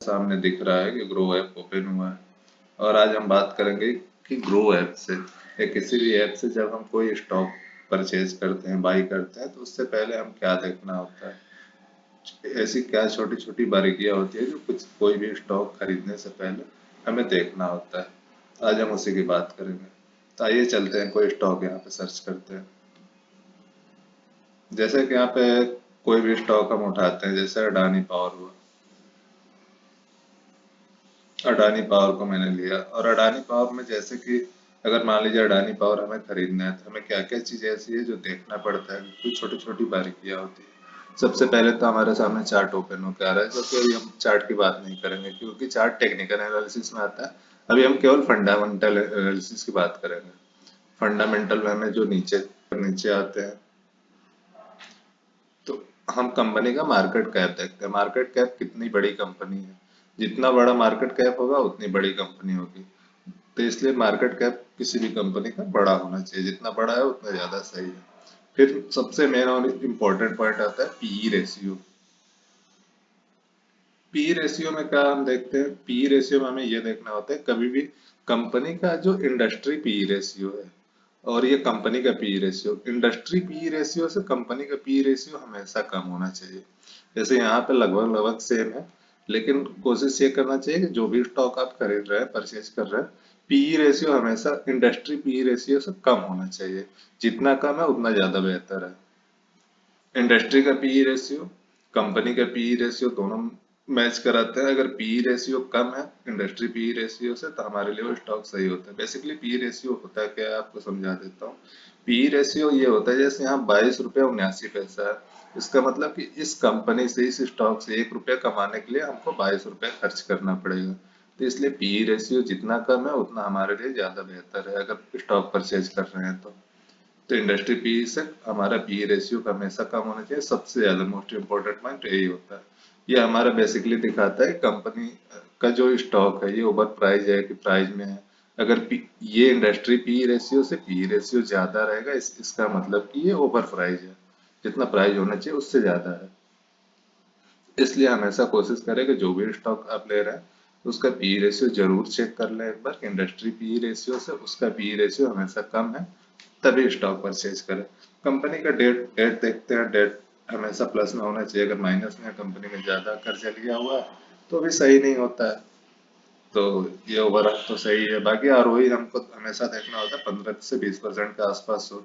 सामने दिख रहा है कि ग्रो ऐप ओपन हुआ है और आज हम बात करेंगे कि ग्रो ऐप से या किसी भी ऐप से जब हम कोई स्टॉक परचेज करते हैं, बाई करते हैं, तो उससे पहले हम क्या देखना होता है, ऐसी क्या छोटी छोटी बारीकियां होती है जो कुछ कोई भी स्टॉक खरीदने से पहले हमें देखना होता है। आज हम उसी की बात करेंगे। तो आइए चलते हैं, कोई स्टॉक यहाँ पे सर्च करते हैं। जैसे कि यहाँ पे कोई भी स्टॉक हम उठाते हैं, जैसे अडानी पावर हुआ। अडानी पावर को मैंने लिया और अडानी पावर में जैसे कि अगर मान लीजिए अडानी पावर हमें खरीदना है तो हमें क्या क्या चीजें ऐसी है जो देखना पड़ता है, कुछ छोटी छोटी बारीकियां होती है। सबसे पहले तो हमारे सामने चार्ट ओपन होकर आ रहा है, जो कि अभी हम चार्ट की बात नहीं करेंगे क्योंकि चार्ट टेक्निकल एनालिसिस में आता है। अभी हम केवल फंडामेंटल एनालिसिस की बात करेंगे। फंडामेंटल में हमें जो नीचे नीचे आते हैं तो हम कंपनी का मार्केट कैप देखते हैं। मार्केट कैप कितनी बड़ी कंपनी है, जितना बड़ा मार्केट कैप होगा उतनी बड़ी कंपनी होगी। तो इसलिए मार्केट कैप किसी भी कंपनी का बड़ा होना चाहिए, जितना बड़ा है उतना ज्यादा सही है। फिर सबसे मेन और इम्पोर्टेंट पॉइंट आता है पीई रेशियो। पीई रेशियो में क्या हम देखते हैं, पीई रेशियो में हमें ये देखना होता है कभी भी कंपनी का जो इंडस्ट्री पीई रेशियो है और ये कंपनी का PE ratio, industry PE ratio से कंपनी का पीई रेशियो हमेशा कम होना चाहिए। जैसे यहाँ पे लगभग लगभग सेम है, लेकिन कोशिश ये करना चाहिए कि जो भी स्टॉक आप खरीद रहे हैं, परचेज कर रहे हैं, पीई रेशियो हमेशा इंडस्ट्री पीई रेशियो से कम होना चाहिए। जितना कम है उतना ज्यादा बेहतर है। इंडस्ट्री का पीई रेशियो, कंपनी का पीई रेशियो दोनों मैच कराते हैं। अगर पीई रेशियो कम है इंडस्ट्री पीई रेशियो से तो हमारे लिए वो स्टॉक सही होता है। बेसिकली पीई रेशियो होता है क्या है आपको समझा देता हूँ। पीई रेशियो ये होता है, जैसे यहाँ 22 रुपया 79 पैसा है, इसका मतलब कि इस कंपनी से, इस स्टॉक से 1 रुपया कमाने के लिए हमको 22 रुपया खर्च करना पड़ेगा। तो इसलिए पीई रेशियो जितना कम है उतना हमारे लिए ज्यादा बेहतर है अगर स्टॉक परचेज कर रहे हैं तो इंडस्ट्री पी से हमारा पी रेशियो हमेशा कम होना चाहिए। सबसे ज्यादा मोस्ट इम्पोर्टेंट पॉइंट यही होता है। ये हमारा बेसिकली दिखाता है कंपनी का जो स्टॉक है ये ओवर प्राइस है कि प्राइस में है। अगर ये इंडस्ट्री पी रेशियो से पी रेशियो ज्यादा रहेगा, इसका मतलब कि ये ओवर प्राइस है, जितना प्राइस होना चाहिए उससे ज्यादा है। इसलिए हमेशा कोशिश करें कि जो भी स्टॉक आप ले रहे हैं उसका पी रेशियो जरूर चेक कर लें एक बार। इंडस्ट्री पी रेशियो से उसका पी रेशियो हमेशा कम है तभी स्टॉक परचेज करें। कंपनी का डेट डेट देखते हैं, डेट हमेशा प्लस में होना चाहिए। अगर माइनस में कंपनी में ज्यादा कर्जा लिया हुआ है तो भी सही नहीं होता है। तो ये ओवरऑल तो सही है। बाकी आरओई हमको हमेशा देखना होता है 15 से 20% के आसपास हो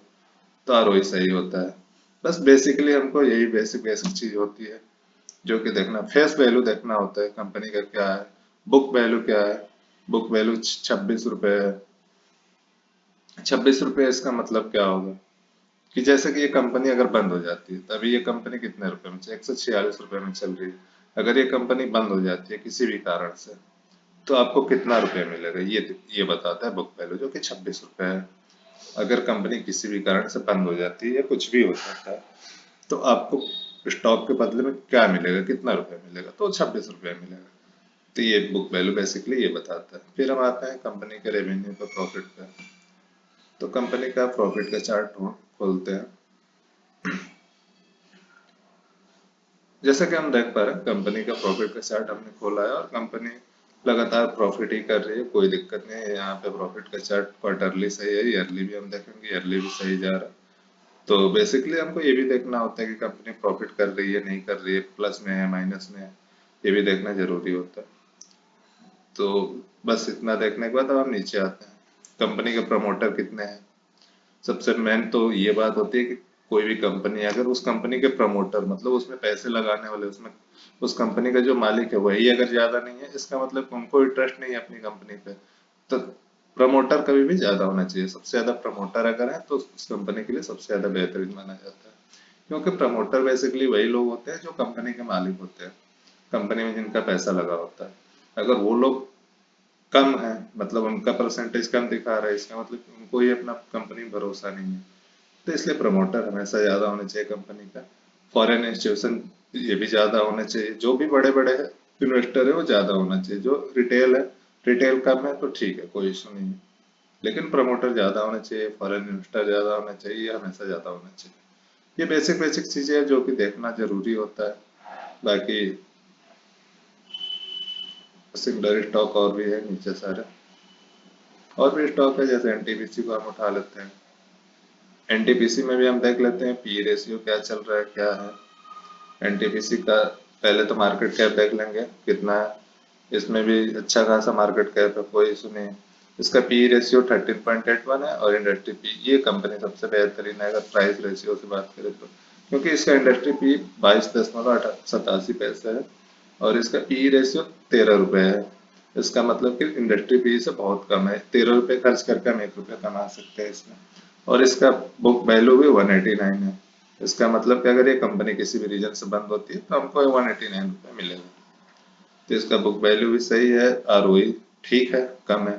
तो आरओई सही होता है। बस बेसिकली हमको यही बेसिक बेसिक चीज होती है जो कि देखना। फेस वैल्यू देखना होता है कंपनी का क्या है, बुक वैल्यू क्या है। बुक वैल्यू 26 रुपए है। 26 रुपए इसका मतलब क्या होगा कि जैसे कि ये कंपनी अगर बंद हो जाती है, तभी ये कंपनी कितने रुपए में 146 रुपए में चल रही है। अगर ये कंपनी बंद हो जाती है किसी भी कारण से तो आपको कितना रुपए मिलेगा, ये बताता है बुक वैल्यू, जो कि 26 रुपए है। अगर कंपनी किसी भी कारण से बंद हो जाती है या कुछ भी हो जाता है तो आपको स्टॉक के बदले में क्या मिलेगा, कितना रुपए मिलेगा, तो 26 रुपए मिलेगा। तो ये बुक वैल्यू बेसिकली ये बताता है। फिर हम आते हैं कंपनी के रेवेन्यू पे, प्रॉफिट पे। तो कंपनी का प्रॉफिट का चार्ट खोलते हैं। जैसा कि हम देख पा रहे हैं कंपनी का प्रॉफिट का चार्ट हमने खोला है और कंपनी लगातार प्रॉफिट ही कर रही है, कोई दिक्कत नहीं है। यहाँ पे प्रॉफिट का चार्ट क्वार्टरली सही है, ईयरली भी हम देखेंगे, ईयरली भी सही जा रहा है। तो बेसिकली हमको ये भी देखना होता है कि कंपनी प्रॉफिट कर रही है नहीं कर रही है, प्लस में है माइनस में है, ये भी देखना जरूरी होता है। तो बस इतना देखने के बाद अब हम नीचे आते हैं। कंपनी के प्रमोटर कितने हैं। सबसे मेन तो ये बात होती है कि कोई भी कंपनी है, अगर उस कंपनी के प्रमोटर मतलब उसमें पैसे लगाने वाले, उसमें उस कंपनी का जो मालिक है वही अगर ज्यादा नहीं है, इसका मतलब उनको इंटरेस्ट नहीं है अपनी कंपनी पे। तो प्रमोटर कभी भी ज्यादा होना चाहिए। सबसे ज्यादा प्रमोटर अगर है तो उस कंपनी के लिए सबसे ज्यादा बेहतरीन माना जाता है। क्योंकि प्रमोटर बेसिकली वही लोग होते हैं जो कंपनी के मालिक होते हैं, कंपनी में जिनका पैसा लगा होता है। अगर वो लोग कम है, मतलब उनका परसेंटेज कम दिखा रहा है, इसका मतलब कि उनको ही अपना कंपनी में भरोसा नहीं है। तो इसलिए प्रमोटर हमेशा ज्यादा होना चाहिए कंपनी का। फॉरेन इंस्टीट्यूशन ये भी ज्यादा होना चाहिए। जो भी बड़े बड़े इन्वेस्टर है वो ज्यादा होना चाहिए। जो रिटेल है, रिटेल कम है तो ठीक है, कोई इशू नहीं है, लेकिन प्रमोटर ज्यादा होना चाहिए, फॉरेन इन्वेस्टर ज्यादा होना चाहिए, ये हमेशा ज्यादा होना चाहिए। ये बेसिक बेसिक चीजें हैं जो कि देखना जरूरी होता है। बाकी सिमिलर स्टॉक और भी है नीचे सारे, और भी स्टॉक है, जैसे एनटीपीसी को हम उठा लेते हैं। एनटीपीसी में भी हम देख लेते हैं पी रेशियो क्या चल रहा है, क्या है एनटीपीसी का। पहले तो मार्केट कैप देख लेंगे कितना है, इसमें भी अच्छा खासा मार्केट कैप है, कोई इशू नहीं है। इसका पी रेशियो 13.81 है, और इंडस्ट्री पी, ये कंपनी सबसे बेहतरीन है अगर प्राइस रेशियो से बात करें तो, क्योंकि इसका इंडस्ट्री पी 22.87 है, और इसका पी रेशियो 13 रुपये है। इसका मतलब कि इंडस्ट्री पी से बहुत कम है, 13 रुपये खर्च करके हम 1 रुपये कमा सकते हैं इसमें। और इसका बुक वैल्यू भी 189 है। इसका मतलब कि अगर ये कंपनी किसी भी रीजन से बंद होती है तो हमको 189 रुपये मिलेगा। तो इसका बुक वैल्यू भी सही है, आरओई ठीक है, कम है।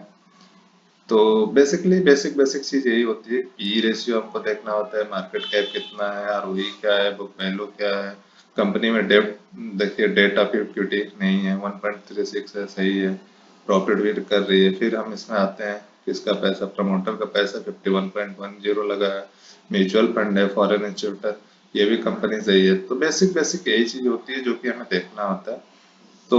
तो बेसिकली बेसिक बेसिक चीज यही होती है, पी रेशियो हमको देखना होता है, मार्केट कैप कितना है, आरओई क्या है, बुक वैल्यू क्या है, कंपनी में डेब्ट, देखिए डेट ऑफ इक्विटी नहीं है, 1.36 है, सही है, प्रॉफिट भी कर रही है। फिर हम इसमें आते हैं, किसका पैसा, प्रमोटर का पैसा 51.10 लगा है, म्यूचुअल फंड है, फॉरेन इंस्टीट्यूट है, ये भी कंपनी सही है। तो बेसिक बेसिक यही चीज होती है जो कि हमें देखना होता है। तो